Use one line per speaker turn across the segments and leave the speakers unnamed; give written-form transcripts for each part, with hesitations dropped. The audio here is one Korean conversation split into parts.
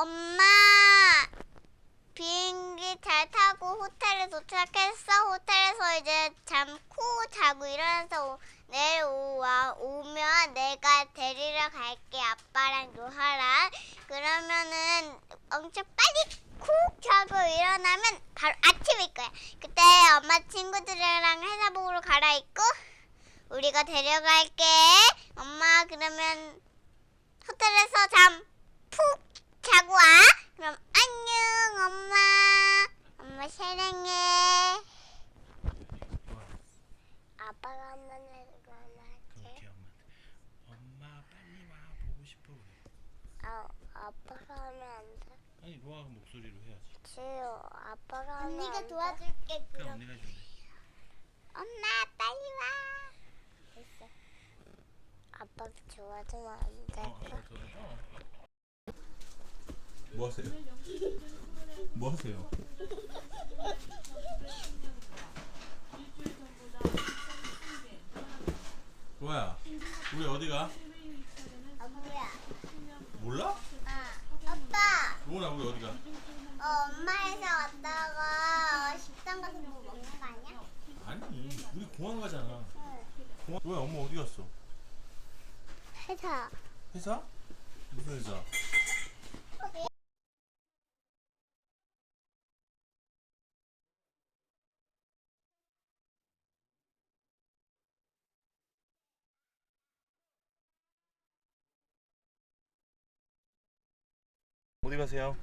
엄마, 비행기 잘 타고 호텔에 도착했어. 호텔에서 이제 잠고 자고 일어나서 내일 오면 내가 데리러 갈게. 아빠랑 노아랑. 그러면은 엄청 빨리 콕 자고 일어나면 바로 아침일 거야. 그때 엄마 친구들이랑 회사 보러 갈아입고 우리가 데려갈게. 엄마 그러면 호텔에서 잠 푹 자고 와. 그럼 안녕 엄마. 엄마 사랑해. 아빠가 한번 해주고 엄마
그렇게 엄마 빨리 와 보고 싶어 그래.
아빠가 하면 안 돼?
아니 로아가 목소리로 해야지.
지효 아빠가 하면 언니가 도와줄게.
그래 언니가 해줄래.
엄마 빨리 와. 됐어. 아빠도 도와주면 안 될까?
뭐 하세요? 뭐 하세요? 로아야 우리 어디가?
뭐야?
몰라?
아빠.
로아나 우리 어디가?
엄마 회사 왔다가 식당 가서 뭐 먹는 거 아니야?
아니 우리 공항 가잖아. 공항. 로아야 엄마 어디 갔어?
회사.
회사? 무슨 회사? 어디 가세요?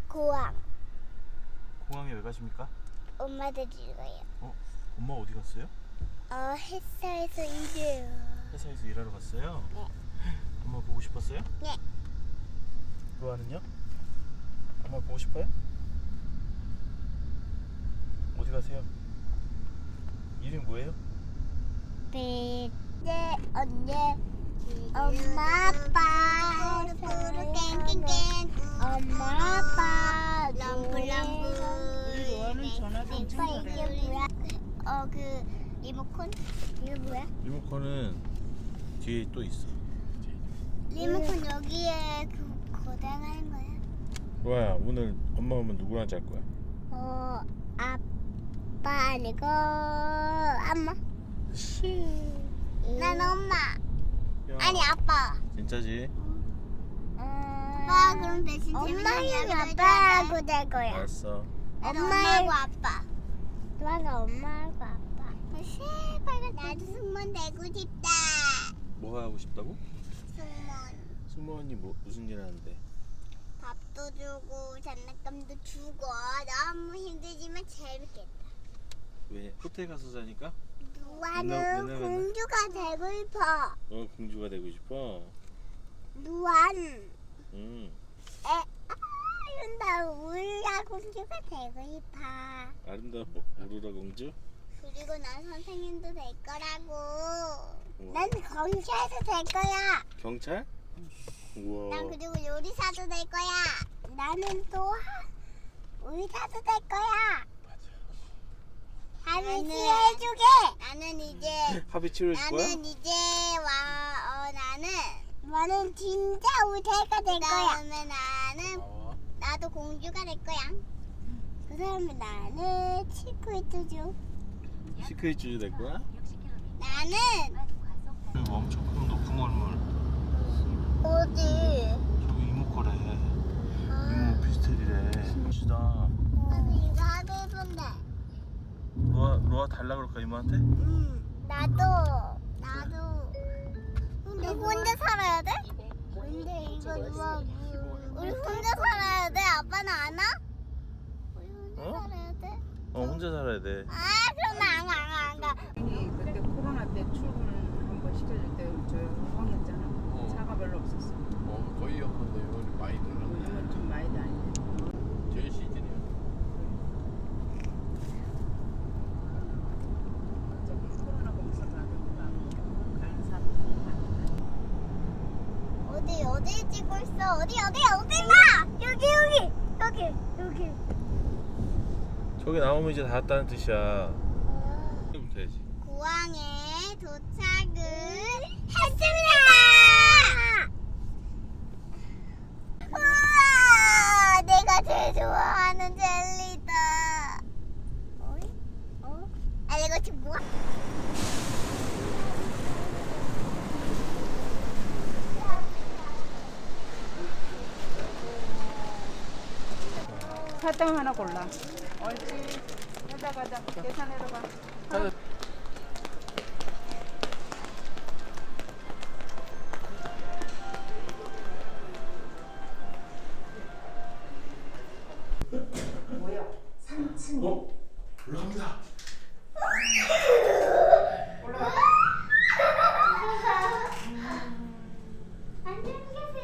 고항.
공항에 왜 가십니까?
엄마 데리러 가요.
엄마 어디 갔어요?
회사에서 일해요.
회사에서 일하러 갔어요?
네.
엄마 보고 싶었어요?
네.
로아는요? 엄마 보고 싶어요? 어디 가세요? 이름이 뭐예요?
네, 언니. 엄마 아빠 엄마 아빠 럼블럼블.
로아는 전화도 엄청
이게
잘해.
뭐야? 그 리모컨? 이게 뭐야?
리모컨은 뒤에 또 있어.
리모컨 여기에 그 고장하는 거야?
로아야 오늘 엄마 오면 누구랑 잘 거야?
아빠 아니고 엄마. 난 엄마.
야,
아니 아빠.
진짜지?
아빠 그럼 대신 엄마랑 아빠하고 될 거야.
알았어.
엄마하고 아빠. 너가 엄마하고 아빠. 제발 나도 승무원 되고 싶다.
뭐 하고 싶다고?
승무원.
승무원이 무슨 일 하는데?
밥도 주고 장난감도 주고 너무 힘들지만 재밌겠다.
왜 호텔 가서 자니까?
누아는
맨날.
공주가 되고 싶어.
공주가 되고 싶어?
누아는 나 우리가 공주가 되고 싶어.
아름다운 오로라 공주?
그리고 난 선생님도 될 거라고.
우와.
난 경찰도 될 거야.
경찰? 우와.
난 그리고 요리사도 될 거야. 나는 또 의사도 될 거야. 나는 치료해주게. 나는 이제
합의 치료해줄 거야?
나는 이제 나는 진짜 의사가 될 거야. 그다음에 나도 공주가 될 거야. 그다음에 나는 시크릿주.
시크릿 주주 될 거야?
나는
엄청 큰 높은 건물.
어디?
저기 이모거래. 이모 오피스텔이래. 멋지다.
나는 이거 하고 싶은데.
로아 달라 그럴까 이모한테?
나도. 근데 혼자 살아야 돼? 근데 이거 누가 우리 혼자 살아야 돼? 아빠는 안 와? 우리 혼자
어?
살아야 돼?
혼자 살아야 돼.
그럼 나 안 가.
그때 코로나 때 출근 한번 시켜줄 때 저 호황했잖아. 차가 별로 없었어.
거의 없는데 이번에 많이 늘었네.
요즘은 좀 많이 다니네.
제일 시즌이야.
저기 코로나 검사 받으니까 가는 사람
어디 찍고 있어? 어디 봐! 여기.
저기 나오면 이제 다 왔다는 뜻이야. 부터 해야지.
고항에 도착을 했습니다.
사탕 하나 골라. 옳지. 가자. 계산해러 가.
올라갑니다.
안녕히 계세요,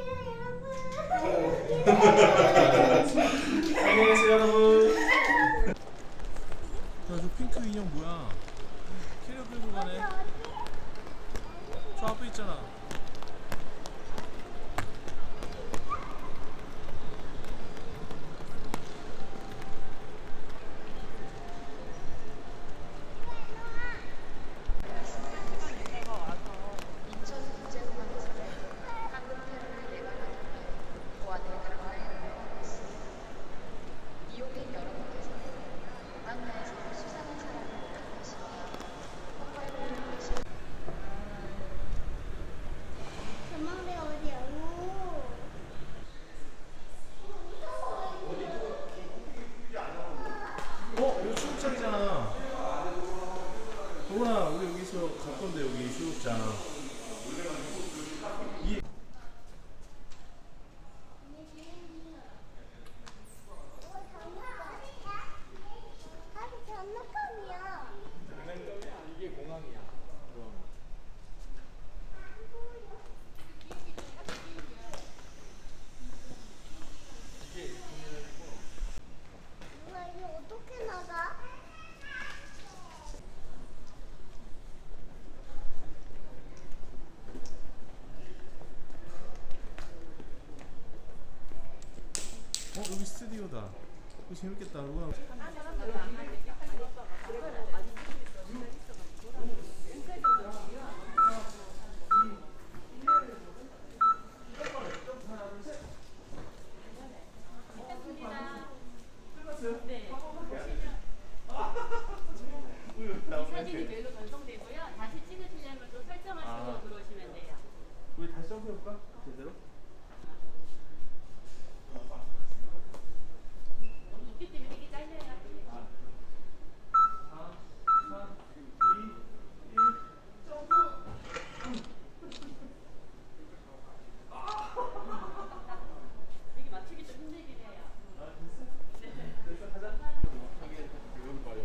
안녕히 계세요, 여러분. 야, 저 핑크 인형 뭐야? 캐리어 끌고 가네.
여러분.
저 앞에 있잖아.
전망대 어디야? 오.
이거 수욕장이잖아. 도훈아, 우리 여기서 갈 건데 여기 수욕장. 이
아니 장난감이야.
이게 공항이야.
누나 이거 어떻게 나가?
여기 스튜디오다. 이거 재밌겠다. 도훈아.
사진이 별로 전송되고요. 다시 찍으시려면 또 설정하시고 들어오시면 돼요.
우리 다시 점프 해볼까? 제대로?
눈빛 때문에 되게 잘려요.
4, 3, 2, 1, 점프!
되게 맞추기 좀 힘들긴 해요.
됐어, 가자.
여기 봐요.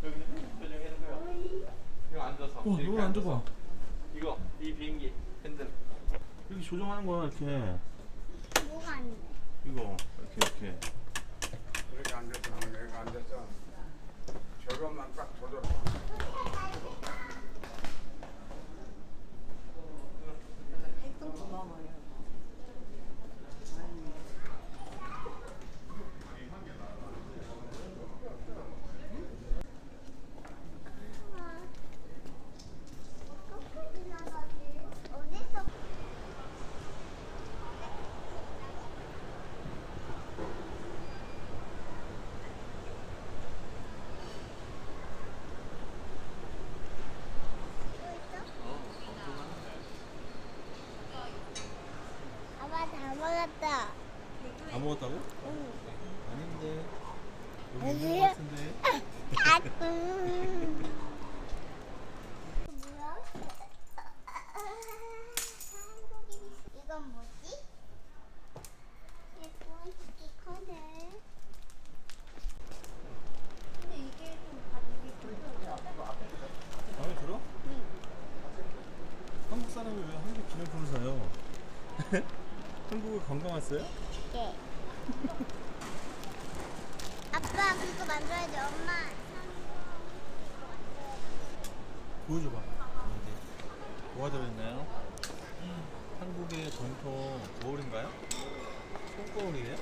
여기 표정해는 거야. 이거 앉아서. 이렇게
너 앉아봐.
이거 이 비행기 핸들.
이렇게 조정하는 거야, 이렇게.
뭐가 안 돼?
이거, 이렇게.
이렇게 앉아서 하는 거, 여기 앉아서 저것만 딱 조절.
어떻게 지나가지? 어디서? 아빠 다 먹었다.
다 먹었다고?
응.
아닌데. 여기
아니에요?
있는 거 같은데.
아, 뭐야? 이건 뭐지? 예쁜 스티커네. 근데 이게 좀 가격이 좀
마음에 들어? 한국 사람이 왜 한국 기념품을 사요? 한국에 관광 왔어요?
네. 아빠 그거 만들어야지 엄마.
보여줘봐. 이게 뭐가 들어있나요? 한국의 전통 거울인가요? 손거울이에요?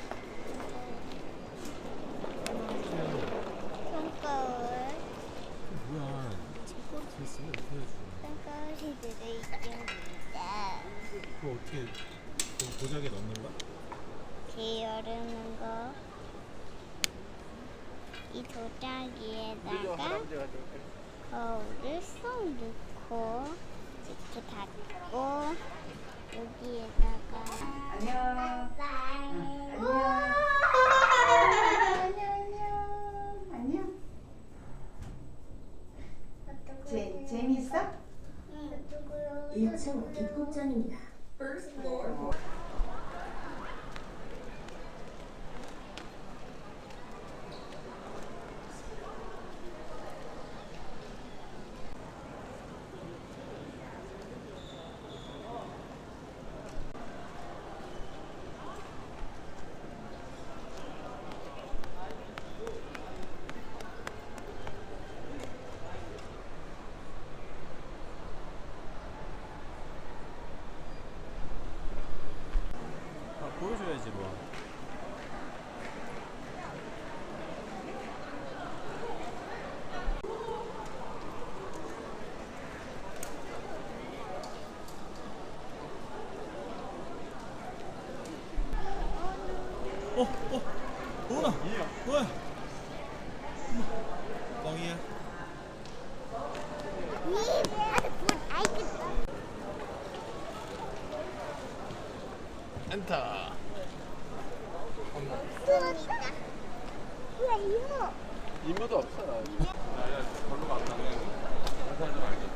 손거울.
뭐야? 손거울 들었으면 어떻게 해줘?
손거울이 들어있습니다.
그거 어떻게 그 도자기에 넣는 거야?
게으르는 거. 이 도자기에다가 거울을 쏙 넣고 이렇게 닫고 여기에다가
안녕.
짠. 우와.
입장입니다. First floor.
아, 보여줘야지 뭐. 뭐야? 뭐야? 뻥이야.
아주 굿 아이겠다.
엔터.
그러니까. 왜 이모?
이모도 없어. 나야 걸로 갔다는 인사 좀 알겠어.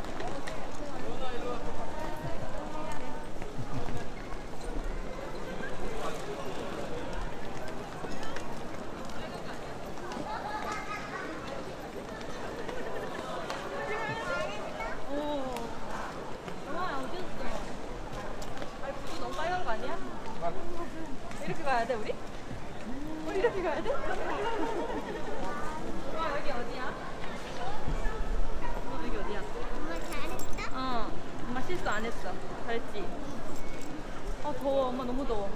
영화야 어디였어? 아니 불이 너무 빨간 거 아니야? 이렇게 가야 돼 우리? 우리 이렇게 가야 돼? 와 여기 어디야? 여기 어디야?
엄마 잘했다.
어 엄마 실수 안 했어. 잘했지? 아 더워 엄마 너무 더워.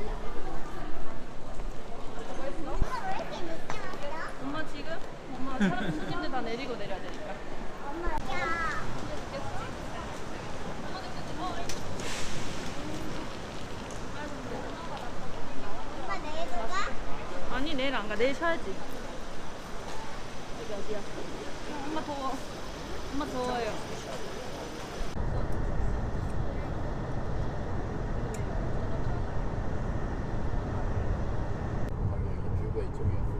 엄마 왜 이렇게 늦게 왔어?
엄마 지금? 엄마 사람 손님들 다 내리고 내려야 되니까.
엄마 야. 엄마 내일 가?
아니 내일 안 가. 내일 쉬어야지. 여기 어디야? 엄마 더워. 엄마 더워요.
방향이 뷰가 이쪽이야.